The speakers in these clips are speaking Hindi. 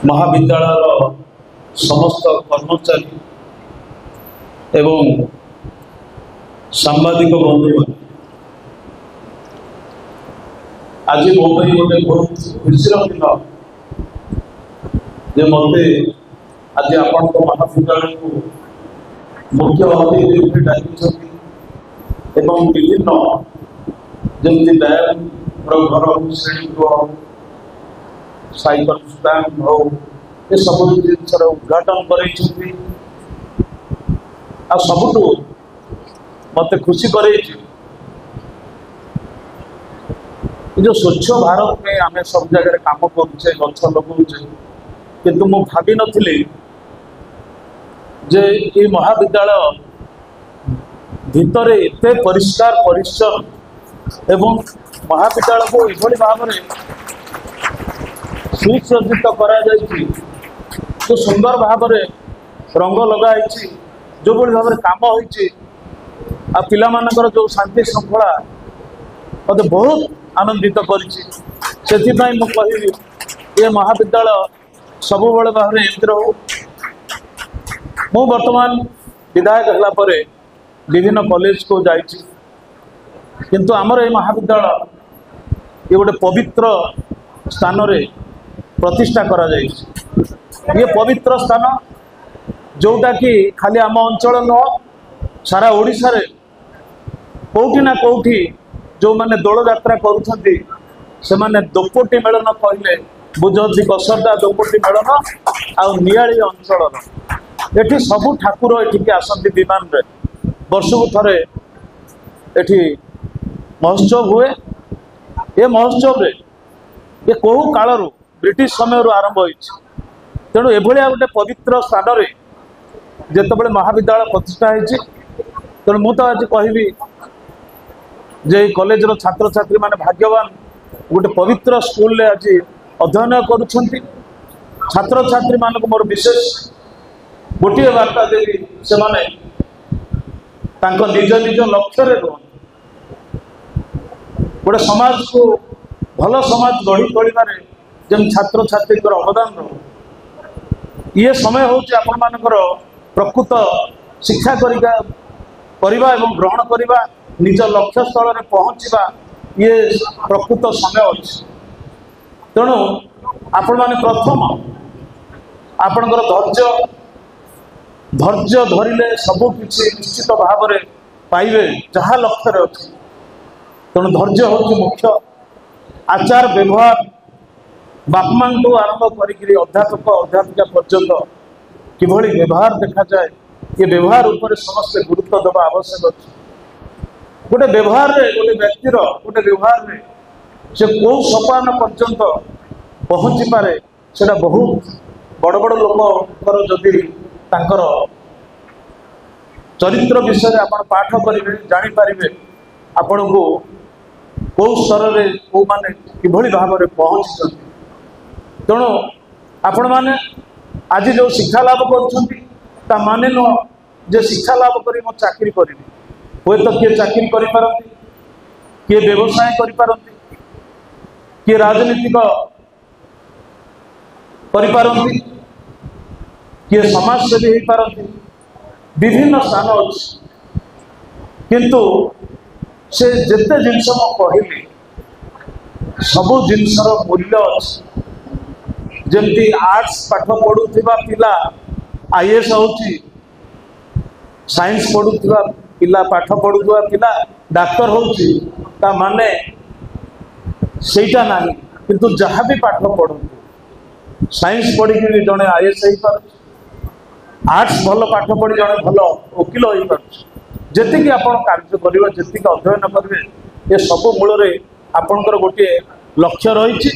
महाविद्यालय समस्त कर्मचारी एवं सांबादिक बंधु आज मो गोटे बहुत खुशी दिन जे मत आज आपण महाविद्यालय को मुख्य अतिथि डाक विभिन्न जमी व्यायाम घर श्रेणी गृह साइकल स्टैंड हो ये सब जिनसर उद्घाटन कर सबुठ मत खुशी कर जो स्वच्छ भारत में आम सब जगह काम करुचे गछ लगौचे किंतु मु भावी नथिली जे ये महाविद्यालय भितर एत परिष्कार परिच्छन्न एवं महाविद्यालय को यह भाव में सुसज्जित करा तो सुंदर भाव में रंग लगाई जो भाई भाव में काम हो पिला मानकर जो शांति श्रृंखला मत बहुत आनंदित करी मु कहि ये महाविद्यालय सब बड़े भाव में एमती रो मु वर्तमान विधायक होला परे विभिन्न कॉलेज को जाइछि किंतु आमर ये महाविद्यालय ये गोटे पवित्र स्थान रे प्रतिष्ठा करा जाइछि ये पवित्र स्थान जोटा कि खाली आम अंचल न सारा ओडिशा रे कोठी ना कोठी जो माने दोल यात्रा करुछंती से माने दोपोटी मेलन कहले बुझती कसरदा दोपोटी मेलन आ नियाली अंचल एठी सबु ठाकुर एठी आसंती विमान रे वर्षକୁ थरे एठी महोत्सव हुए ये महोत्सव रे ये कहू कालरू ब्रिटिश समय आरंभ हो तेणु एभलिया गोटे पवित्र स्थान रे जेतेबेले महाविद्यालय प्रतिष्ठा होती तेणु मु तो आज कहबी जे कॉलेज रो छात्र छात्री माने भाग्यवान गोटे पवित्र स्कूल रे आज अध्ययन करुछंती छात्र छात्री मानक मोर विशेष गोटे वार्ता देवी से माने तांको निज निज लक्ष्य रे गोटे समाज को भल समाज गढ़ी तोड़े जन छात्र छात्री अवदान रो ये समय हूँ आपण मानकर प्रकृत शिक्षा करवा एवं ग्रहण करवा निज लक्ष्य स्थल में पहुँचवा ये प्रकृत समय अच्छे तेणु आपण माने प्रथम आपणकर धैर्य धरिले सबू किसी निश्चित भाव में पाइबे जहाँ लक्ष्य अच्छे तेणु धैर्य हूँ मुख्य आचार व्यवहार बापमा आरंभ करी अध्यापक अध्यापिका पर्यंत किभली व्यवहार देखा जाए ये व्यवहार उपर समस्त गुरुत्व देवा आवश्यक अच्छे गोटे व्यवहार रे गोटे व्यक्तिर गोटे व्यवहार रे से कौ सोपान पर्यंत पहुँची पारे सेटा बहुत बड़ बड़ लोकर जदि तांकर चरित्र विषय आप पाठ करेंगे जानीपारे आपण को कौ स्तर में कौ माने किभली भाव में पहुँची तेणु आपण मैंने आज जो शिक्षा लाभ कर माने नुह जे शिक्षा लाभ करी मो चाकरी करी हे तो किए चाकरी करिपारंती किए व्यवसाय करिपारंती किए राजनीतिक करिपारंती किए समाजसेवी हो पारंती विभिन्न स्थान अच्छे किंतु से जेते जिनस मो कहली सबु जिनसर मूल्य अच्छे जमती आर्ट्स पाठ पढ़ुवा पिला आईएएस होची साइंस पढ़ुवा पिला पाठ पढ़ुवा पिला डाक्टर होची ता माने सेटा नाही किंतु जहाँ भी पाठ पढ़ु साइंस पढ़ी जड़े आईएएस हो पार आर्ट्स भल पाठ पढ़ी जड़े भल वकिल हो पार जी आप कार्य करेंगे जी अध्ययन करेंगे ये सब मूल आपणकर गोटे लक्ष्य रही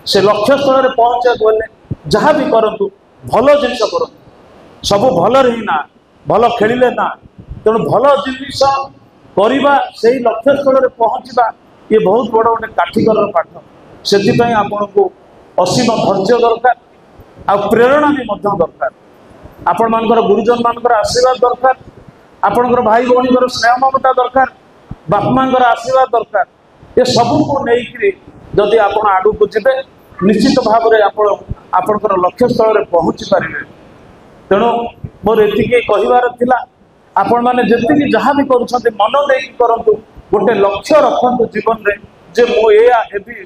से लक्ष्य स्थल में पहुँचा गले जहाँ भी करूँ भल जिनस करूँ सब भल ही ना भल खेलिले ना तेणु भल जिनस करवा से लक्ष्य स्थल में पहुँचवा ये बहुत बड़ गोटे काठिकर पाठ से आपण को असीम धैर्य दरकार आ प्रेरणा भी दरकार आपण मानकर गुरुजन मानकर आशीर्वाद दरकार आपणकर भाई भौणी स्नेह ममता दरकार बापा आशीर्वाद दरकार ये सबू को लेकिन जदि आप आड़ को जी निश्चित भाव में आपणकर लक्ष्य स्थल में पहुँची पारे। तेणु मोर एतिके कहिबार थिला आपण माने जेतिकी जहाँ भी करूछन्ते मन देकी करंतु गोटे लक्ष्य रखंतु जीवन रे जे मो एया हेबी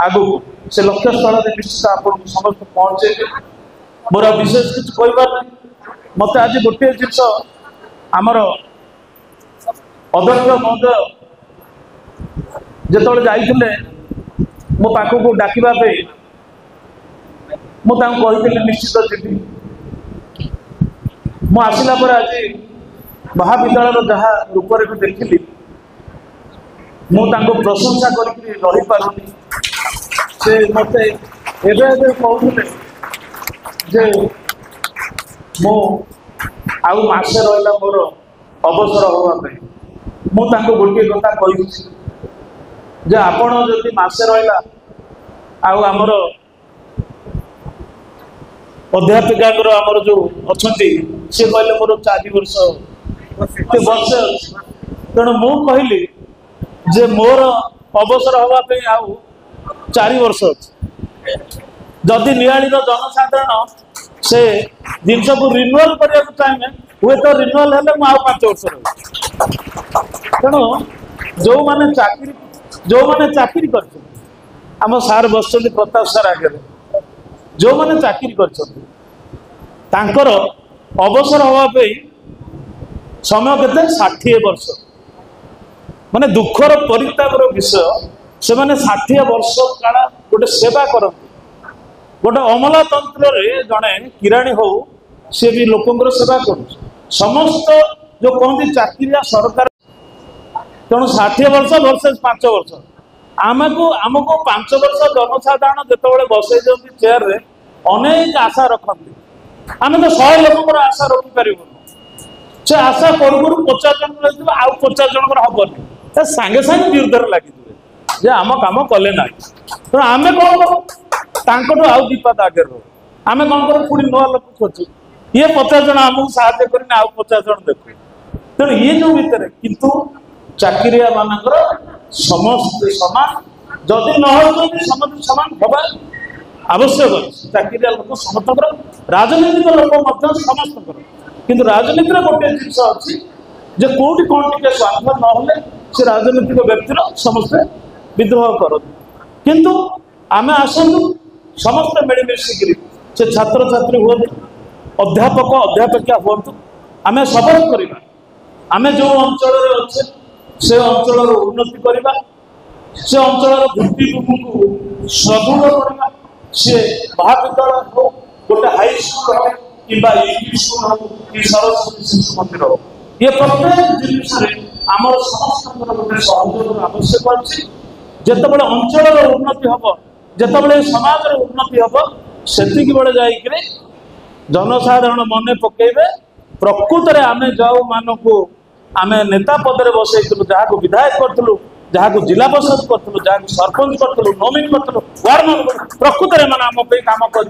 आगु से लक्ष्य स्थल में निश्चित आपण समस्त पहुँचे। मोर विशेष कुछ कहिबार नहीं मते आज गोटे जिनिस आमर अध्यक्ष महोदय जेतबेले जाइथिले मो पाखक डाकिबा पे मु तांको कहिथिले निश्चित जीवी मु आसिला पर आज महाविद्यालय जहाँ रूपरेख देखिली मु तांको प्रशंसा करके रही पारुनी। से मते एबे एबे कहूले जे मु आउ मासे रहला मोर अवसर होवा पे मु तांको गोटे कथा कहि जे आपण जदि मासे रहला आउ हमर अध्यापिका आमर जो अच्छा सी कहले मोर 4 वर्ष तेणु मु कहली जे मोर अवसर होगापी आउ 4 वर्ष अच्छे जदि नियाली जनसाधारण से जिनस को रिन्यूअल करने चाहिए हुए तो रिन्यूअल है आउ 5 वर्ष रही। तेणु जो मैंने चाकरी कर आम सार बस प्रताप सार आगे जो मैंने चाकरी कर अवसर होगापी समय केते 60 वर्ष माने दुखर परितापर विषय से माने 60 वर्ष काल गोटे सेवा करते गोटे अमलातंत्र जड़े किराणी हो सी भी लोकंर सेवा कर समस्त जो कहते चाकरिया सरकार तेणु 60 वर्ष वर्सेस 5 वर्ष आमको 5 वर्ष जनसाधारण जिते बसई दिखती चेयर रे अनेक आशा रखती आम तो 100 लोक आशा रखिपर से आशा करू करू 50 जन रही आउ 50 जन हबनी सांगे सांगे विरुद्ध लगे जे आम कम कले ना तो आम कौन करूँ आउ दीपात आगे रो आम कौन करूँ पुणी नुआ लोक खोजु ये 50 जन आमको साहय कर आउ 50 जन देखु तेणु ये जो भितर किंतु चाकरिया मानकर समस्त समान जदि न हो समस्त समान हवा आवश्यक चाकरिया लोक समस्त राजनीतिक लोक समस्त किंतु राजनीति गोटे जिन अच्छी जे कौटी कौन टे स्वार्थ ना से राजनीतिक व्यक्तिर समस्ते विद्रोह करते किंतु आम आसतु समस्त मिलमिशिक से छात्र छात्री हूँ अध्यापक अध्यापिका हूँ आम शपथ करवा आम जो अंचल अच्छे से अंचल उन्नति करवा से अंचल भित्तिभूमि को सुदृढ़ करवा सी महाविद्यालय हो गोटे हाईस्कल हो कि स्कूल हो कि सरस्वती शिशु मंदिर हो ये प्रत्येक जिनिस आम समस्त गोटे सहयोग आवश्यक अच्छी जिते अंचल उन्नति हम जिते समाज उन्नति हम से बेले जाकर जनसाधारण मन पकेबे प्रकृत में आम जाऊ मानक आम नेता पदे बसई जहाँ विधायक करूँ जहाँ जिला परिषद करूँ जहाँ सरपंच करूँ नोमिन करूँ वार्ड मेंबर प्रकृत में आम काम कर